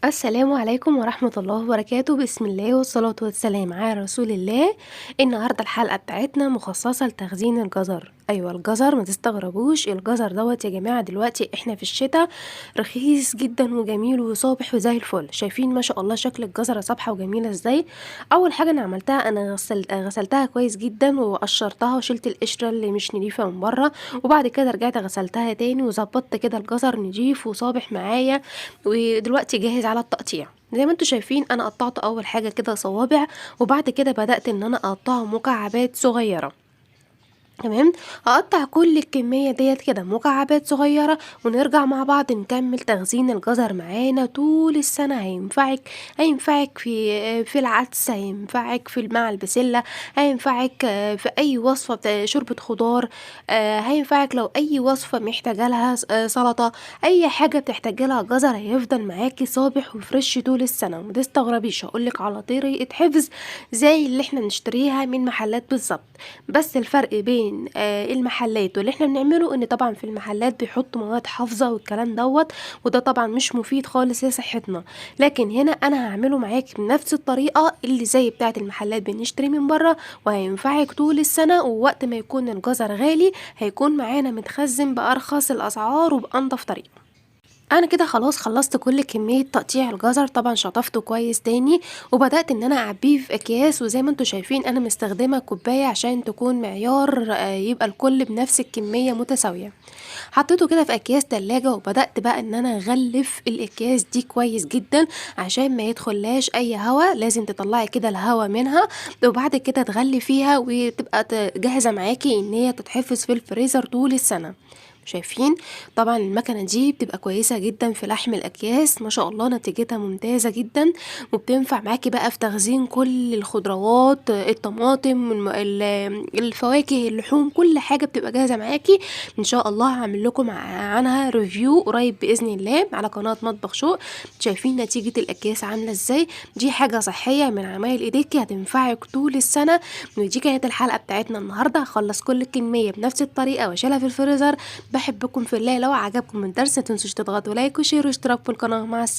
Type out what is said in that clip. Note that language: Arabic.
السلام عليكم ورحمة الله وبركاته، بسم الله والصلاة والسلام على رسول الله. النهارده الحلقة بتاعتنا مخصصة لتخزين الجزر. أيوه الجزر، ما تستغربوش، الجزر دوّة يا جماعة دلوقتي إحنا في الشتا رخيص جدًا وجميل وصابح وزي الفل. شايفين ما شاء الله شكل الجزرة صابحة وجميلة إزاي؟ أول حاجة أنا عملتها أنا غسلتها كويس جدًا وقشرتها وشِلت القشرة اللي مش نضيفة من برّه، وبعد كده رجعت غسلتها تاني وضبطت كده الجزر نضيف وصابح معايا، ودلوقتي جاهز على التقطيع. زي ما أنتم شايفين أنا قطّعت أول حاجة كده صوابع، وبعد كده بدأت إن أنا أقطّعه مكعبات صغيّرة. تمام، هاقطّع كل الكمية ديّة كده مكعبات صغيّرة، ونرجع مع بعض نكمّل تخزين الجزر معانا طول السنة. هينفعِك في العدس، هينفعِك مع البسلة، هينفعِك في أي وصفة شوربة خضار، هينفعِك لو أي وصفة محتاجة لها سلطة، أي حاجة بتحتاجي لها جزر هيفضل معاكِ صابح وفريش طول السنة. وما تستغربيش هاقول لِك على طريقة حفظ زي اللي إحنا بنشتريها من محلات بالضبط. بس الفرق بين المحلات واللي إحنا بنعمله إن طبعًا في المحلات بيحطّوا مواد حافظة والكلام دوّة، وده طبعًا مش مفيد خالص لصحتنا. لكن هنا أنا هاعمله معاكِ بنفس الطريقة اللي زي بتاعة المحلات بنشتريه من برّه، وهينفعِك طول السنة، ووقت ما يكون الجزر غالي هيكون معانا متخزّن بأرخص الأسعار وبأنضف طريقة. أنا كده خلاص خلّصت كل كمية تقطيع الجزر، طبعًا شطفته كويس تاني، وبدأت إن أنا أعبيه في أكياس، وزي ما أنتم شايفين أنا مستخدمة كوباية عشان تكون معيار يبقى الكل بنفس الكمية متساوية. حطيته كده في أكياس تلاجة، وبدأت بقى إن أنا أغلّف الأكياس دي كويس جدًا عشان ما يدخلّهاش أي هوا، لازم تطلّعي كده الهوا منها، وبعد كده تغلّفيها وتبقى جاهزة معاكِ إن هي تتحفظ في الفريزر طول السنة. شايفين؟ طبعًا المكنة دي بتبقى كويسة جدًا في لحم الأكياس، ما شاء الله نتيجتها ممتازة جدًا، وبتنفع معاكِ بقى في تخزين كل الخضروات، الطماطم، الفواكه، اللحوم، كل حاجة بتبقى جاهزة معاكِ. إن شاء الله هاعمل لكم عنها review قريب بإذن الله على قناة مطبخ شوق. شايفين نتيجة الأكياس عاملة إزاي؟ دي حاجة صحية من عمايل إيديكِ هتنفعِك طول السنة. ودي كانت الحلقة بتاعتنا النهارده، هاخلّص كل كمية بنفس الطريقة واشيلها في الفريزر. باحبكم في الله، لو عجبكم الدرس متنسوش تضغطوا لايك وشير واشتراك في القناة. مع السلامة.